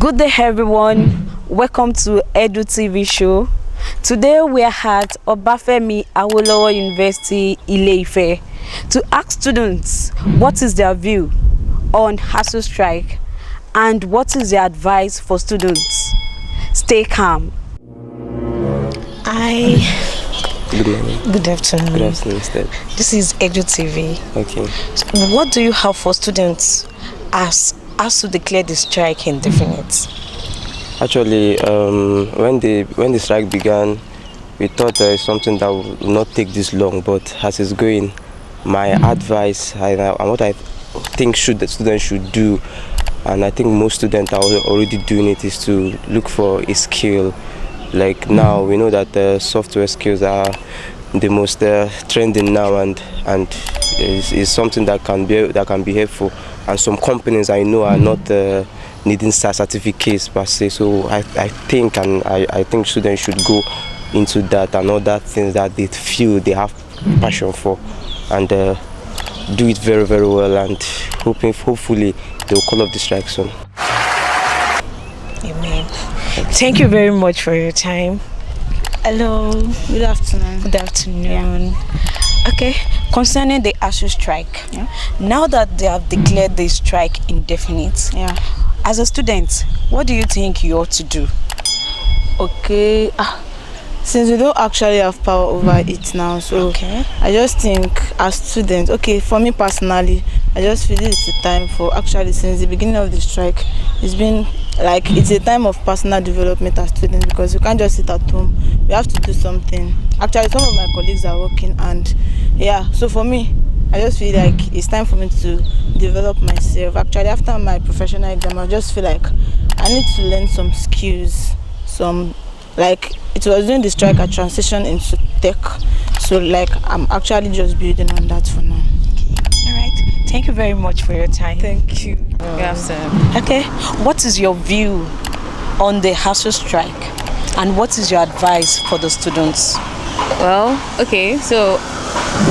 Good day, everyone. Welcome to Edu TV show. Today we are at Obafemi Awolowo University, Ile-Ife, to ask students what is their view on Asuu strike and what is their advice for students. Stay calm. Good morning. Good afternoon. Good afternoon, Steph. This is Edu TV. Okay. What do you have for students as Asuu declared the strike indefinite? Actually, when the strike began, we thought it's something that would not take this long. But as it's going, my advice and what I think the students should do, and I think most students are already doing it, is to look for a skill. Like now, we know that software skills are the most trending now, and is something that can be helpful. And some companies I know are not needing certificates per se. So I think students should go into that and other things that they feel they have passion for, and do it very, very well. And hopefully they will call off the strike soon. Amen. Thank you very much for your time. Hello. Good afternoon. Good afternoon. Yeah. Okay. Concerning the Asuu strike, now that they have declared the strike indefinite, as a student, what do you think you ought to do? Okay. Since we don't actually have power over it now, so I just think as students, for me personally, I just feel this is the time for, actually since the beginning of the strike, it's been like it's a time of personal development as students, because we can't just sit at home. We have to do something. Actually, some of my colleagues are working, and so for me, I just feel like it's time for me to develop myself. Actually, after my professional exam, I just feel like I need to learn some skills, it was during the strike I transitioned into tech, so I'm actually just building on that for now. All right, thank you very much for your time. Thank you. Okay, what is your view on the Asuu strike and what is your advice for the students? Well, so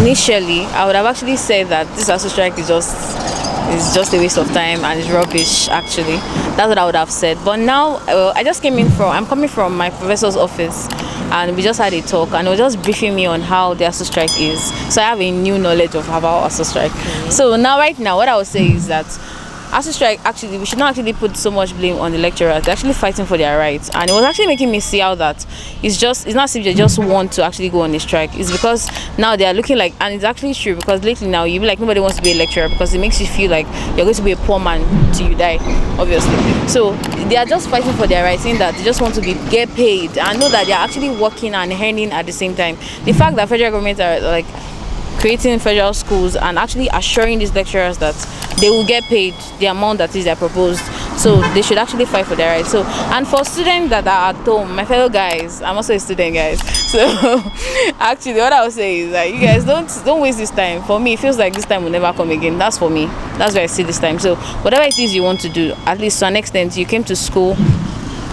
initially I would have actually said that this Asuu strike is just a waste of time and it's rubbish. Actually, that's what I would have said. But now I'm coming from my professor's office, and we just had a talk, and he was just briefing me on how the Asuu strike is. So I have a new knowledge of about Asuu strike. So right now what I would say is that Asuu strike, actually, we should not actually put so much blame on the lecturers. They're actually fighting for their rights, and it was actually making me see how that it's not as if they just want to actually go on a strike. It's because now they are looking like, and it's actually true, because lately now you be like nobody wants to be a lecturer because it makes you feel like you're going to be a poor man till you die, obviously. So they are just fighting for their rights, saying that they just want to get paid and know that they are actually working and earning at the same time. The fact that federal government are creating federal schools and actually assuring these lecturers that they will get paid the amount that is proposed, so they should actually fight for their rights. So, and for students that are at home, my fellow guys, I'm also a student, guys, so actually what I would say is that you guys don't waste this time. For me, it feels like this time will never come again. That's for me, that's where I see this time. So whatever it is you want to do, at least to an extent, you came to school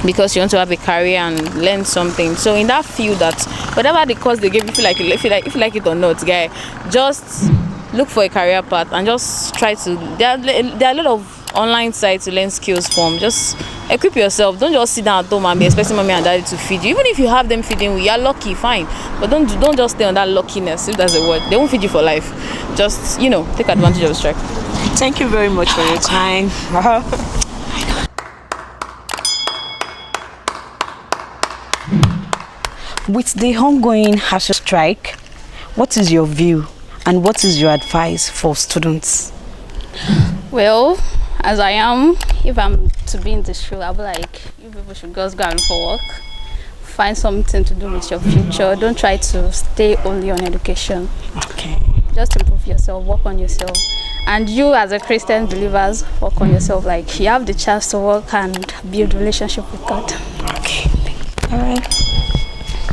because you want to have a career and learn something. So in that field, that whatever the course they give, if you like it or not, guy, just look for a career path and just try to. There are a lot of online sites to learn skills from. Just equip yourself. Don't just sit down at home and be expecting mommy and daddy to feed you. Even if you have them feeding you, you're lucky, fine. But don't just stay on that luckiness, if that's a word. They won't feed you for life. Just take advantage of the strike. Thank you very much for your time. With the ongoing Asuu strike, what is your view and what is your advice for students? Well, as I am, if I'm to be in this show, I'll be like, you people should just go and look for work. Find something to do with your future. Don't try to stay only on education. Okay. Just improve yourself, work on yourself. And you as a Christian believers, work on yourself. Like you have the chance to work and build a relationship with God. Okay. All right.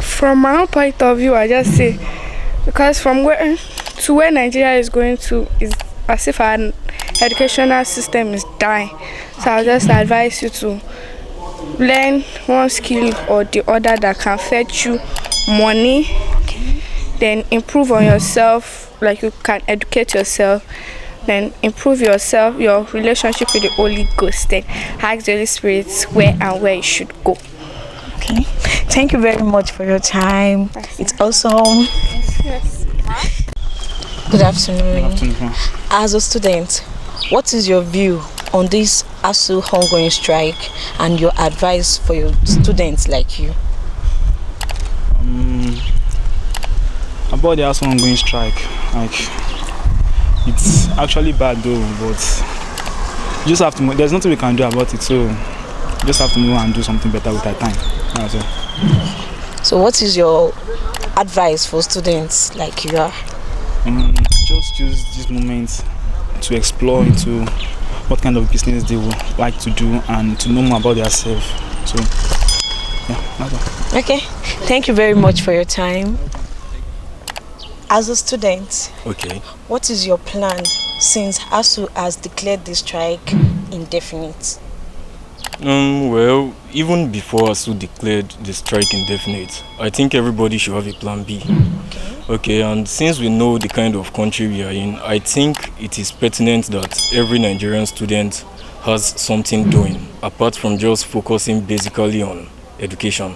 From my own point of view, I just say, because from where Nigeria is going to is as if our educational system is dying. So I'll just advise you to learn one skill or the other that can fetch you money, then improve on yourself, like you can educate yourself, then improve yourself, your relationship with the Holy Ghost, then ask the Holy Spirit where you should go. Okay. Thank you very much for your time. It's awesome. Yes. Good afternoon. Good afternoon. As a student, what is your view on this Asuu ongoing strike and your advice for your students like you? About the Asuu ongoing strike, like it's actually bad though, but you just have to. There's nothing we can do about it, so you just have to move and do something better with our time. That's all. So, what is your advice for students like you are? Just use this moment to explore into what kind of business they would like to do and to know more about themselves. So, yeah, that's all. Okay. Thank you very much for your time. As a student, Okay. what is your plan since Asuu has declared this strike indefinite? Well, even before Asuu declared the strike indefinite, I think everybody should have a plan B. Okay, and since we know the kind of country we are in, I think it is pertinent that every Nigerian student has something doing, apart from just focusing basically on education.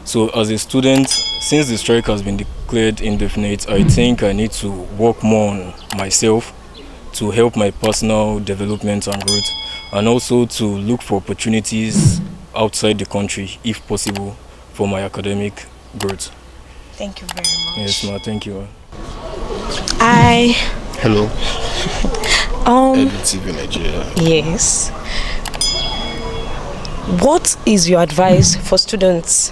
So as a student, since the strike has been declared indefinite, I think I need to work more on myself to help my personal development and growth, and also to look for opportunities outside the country, if possible, for my academic growth. Thank you very much. Yes, ma, thank you. I Hello. Edu TV Nigeria. Yes. What is your advice for students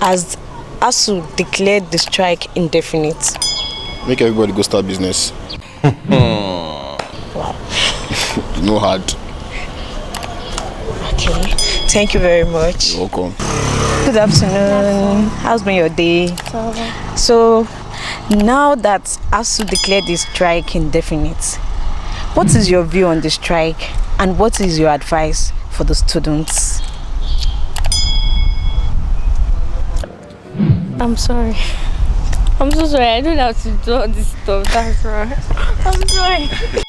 as Asuu declared the strike indefinite? Make everybody go start business. No hard. Okay. Thank you very much. You're welcome. Good afternoon. How's been your day? So, now that Asuu declared this strike indefinite, what is your view on the strike and what is your advice for the students? I'm sorry. I'm so sorry. I don't know how to do all this stuff. That's right. I'm sorry.